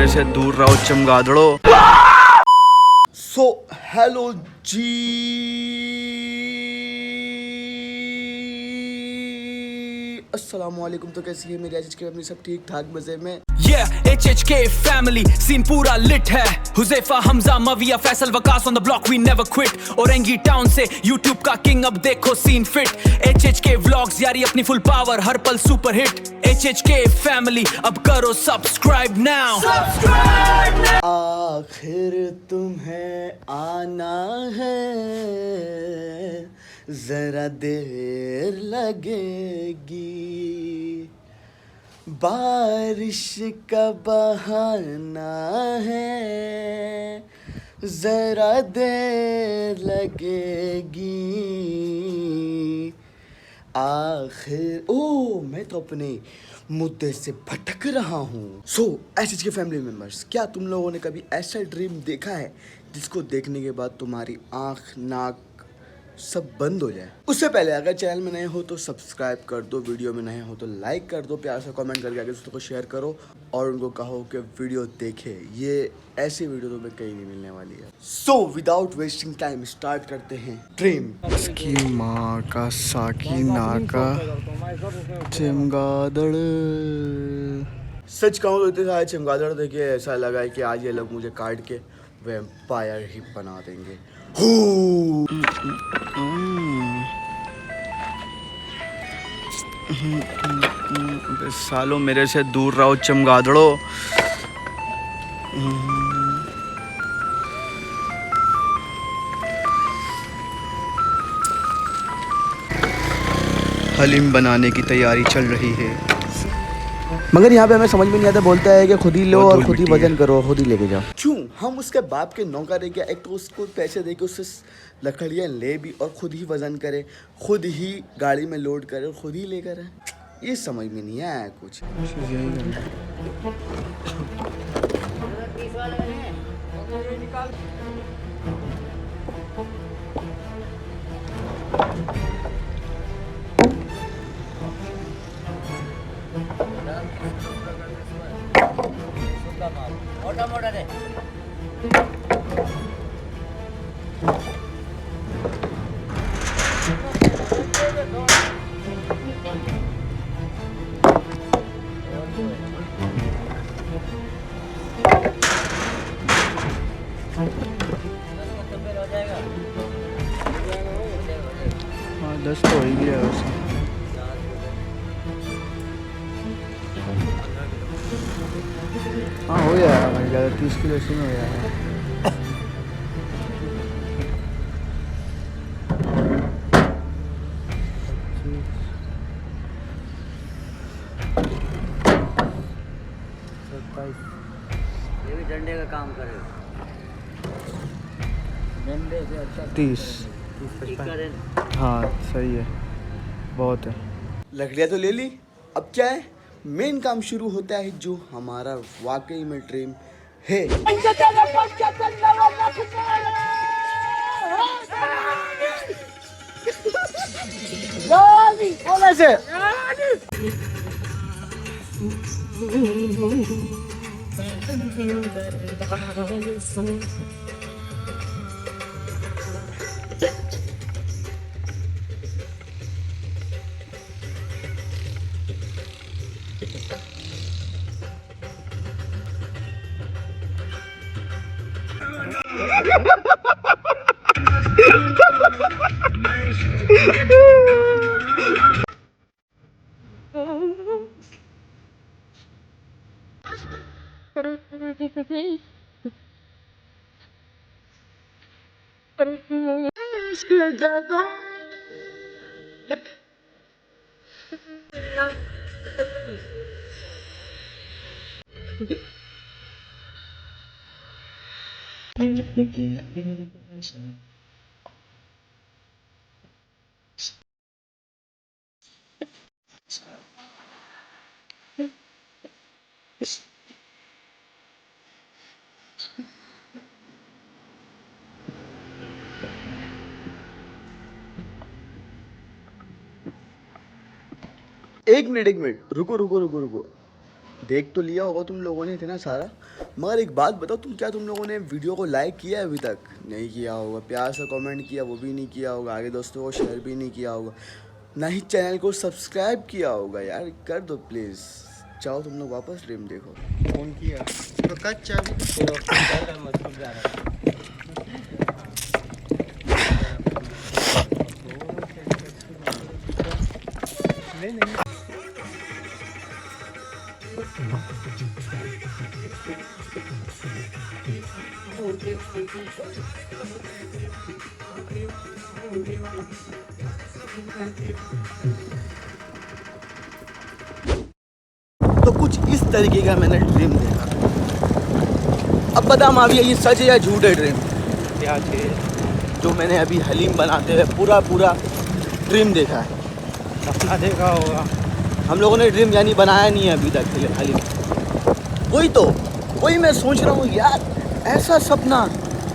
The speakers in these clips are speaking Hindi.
मेरे से दूर रहो चमगादड़ो। सो हेलो जी, अस्सलामुअलैकुम। तो कैसी है मेरी आज की अपनी सब ठीक ठाक मजे में। Yeah, HHK family, scene पूरा lit है। Huzaifa, Hamza, Muawiya, Faisal, Waqas on the block, we never quit। Orangi town से YouTube का किंग, अब देखो scene fit। HHK vlogs यारी अपनी full power, हर पल super hit। HHK family, अब करो subscribe now। Subscribe now। आखिर तुम्हें आना है, जरा देर लगेगी, बारिश का बहाना है, जरा देर लगेगी। आखिर मैं तो अपने मुद्दे से भटक रहा हूँ। एच के फैमिली मेम्बर्स, क्या तुम लोगों ने कभी ऐसा ड्रीम देखा है जिसको देखने के बाद तुम्हारी आँख नाक सब बंद हो जाए? उससे पहले अगर चैनल में नए हो तो सब्सक्राइब कर दो, वीडियो में नए हो तो लाइक कर दो, प्यार से कमेंट करके आगे दोस्तों को शेयर करो और उनको कहो कि वीडियो देखे। ये ऐसी वीडियो तुम्हें कहीं नहीं मिलने वाली है। विदाउट वेस्टिंग टाइम स्टार्ट करते हैं ड्रीम। इसकी माँ का साकी नाका चमगादड़। सच कहूँ तो इतने सारे चमगादड़ देखे ऐसा लगा है कि आज ये लोग मुझे काट के वैम्पायर ही बना देंगे। सालों मेरे से दूर रहो चमगादड़ो। हलीम बनाने की तैयारी चल रही है, मगर यहाँ पे हमें समझ में नहीं आता। बोलता है कि खुद ही लो और खुद ही वजन करो, खुद ही लेके जाओ। क्यों हम उसके बाप के नौकर है क्या? एक तो उसको पैसे दे के उससे लकड़ियाँ ले भी और खुद ही वजन करे, खुद ही गाड़ी में लोड करे और खुद ही लेकर आए। ये समझ में नहीं आया कुछ। मोटा मोटा दे। हाँ 10 तो हो ही गया वैसे। हाँ हो जाएगा भाई, ज़्यादा 30 किलो से में हो जाएगा। ये भी डंडे का काम करेगा। डंडे से अच्छा 30। हाँ सही है, बहुत है। लकड़ियाँ तो ले ली, अब क्या है? मेन काम शुरू होता है जो हमारा वाकई में ड्रीम है। एक मिनट रुको रुको रुको रुको। देख तो लिया होगा तुम लोगों ने इतना सारा, मगर एक बात बताओ, क्या तुम लोगों ने वीडियो को लाइक किया है? अभी तक नहीं किया होगा, प्यार से कमेंट किया वो भी नहीं किया होगा, आगे दोस्तों को शेयर भी नहीं किया होगा, ना ही चैनल को सब्सक्राइब किया होगा। यार कर दो प्लीज़। चाहो तुम लोग वापस ड्रीम देखो। फोन किया तो कच्चा भी नहीं तो कुछ इस तरीके का मैंने ड्रीम देखा। अब बता माविया, ये सच है या झूठ है ड्रीम? क्या चीज़? जो मैंने अभी हलीम बनाते हुए पूरा ड्रीम देखा है। सपना देखा होगा। हम लोगों ने ड्रीम यानी बनाया नहीं है अभी तक हलीम। वही मैं सोच रहा हूँ यार, ऐसा सपना,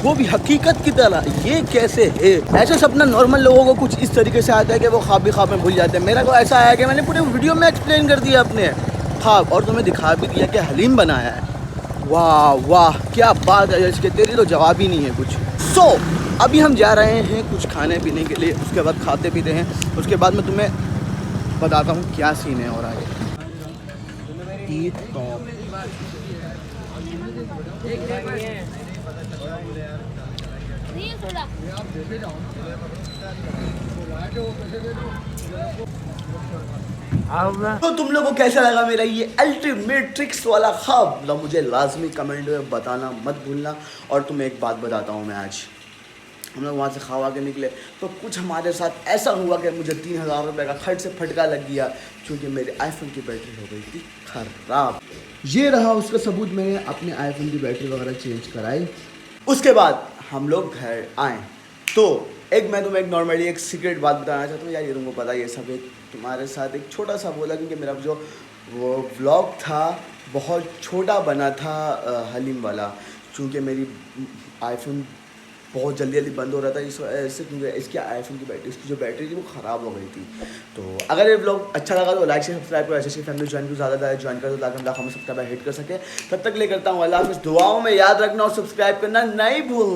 वो भी हकीकत की तरह, ये कैसे है? ऐसा सपना नॉर्मल लोगों को कुछ इस तरीके से आता है कि वो ख्वाब में भूल जाते हैं। मेरा को ऐसा आया कि मैंने पूरे वीडियो में एक्सप्लेन कर दिया अपने ख्वाब, और तुम्हें दिखा भी दिया कि हलीम बनाया है। वाह वाह क्या बात है इसके, तेरी तो जवाब ही नहीं है कुछ। सो अभी हम जा रहे हैं कुछ खाने पीने के लिए, उसके बाद खाते पीते हैं, उसके बाद मैं तुम्हें बताता हूँ क्या सीन है और आगे। तो तुम लोगों को कैसा लगा मेरा ये अल्टीमेट ट्रिक्स वाला ख्वाब? मतलब मुझे लाजमी कमेंट में बताना मत भूलना। और तुम्हें एक बात बताता हूँ, मैं आज हम लोग वहाँ से खावा के निकले तो कुछ हमारे साथ ऐसा हुआ कि मुझे 3000 रुपये का खर्च से फटका लग गया, क्योंकि मेरे आईफोन की बैटरी हो गई थी ख़राब। ये रहा उसका सबूत, मैंने अपने आईफोन की बैटरी वगैरह चेंज कराई। उसके बाद हम लोग घर आए तो मैं तुम्हें एक नॉर्मली एक सीक्रेट बात बताना चाहता हूँ। यार ये तुमको पता, ये सब एक तुम्हारे साथ एक छोटा सा बोला, क्योंकि मेरा जो वो व्लॉग था बहुत छोटा बना था हलीम वाला, क्योंकि मेरी आईफोन बहुत जल्दी बंद हो रहा था इस वजह से, क्योंकि इसकी आईफोन की बैटरी, इसकी जो बैटरी थी वो ख़राब हो गई थी। तो अगर ये व्लॉग अच्छा लगा तो लाइक से सब्सक्राइब करो, ऐसे फैमिली ज्वाइन को ज़्यादा ज्वाइन कर दो ताकि हम लाख में सब्सक्राइबर हिट कर सके। तब तक ले करता हूँ अल्लाह हाफ़िज़, दुआओं में याद रखना और सब्सक्राइब करना नहीं भूलना।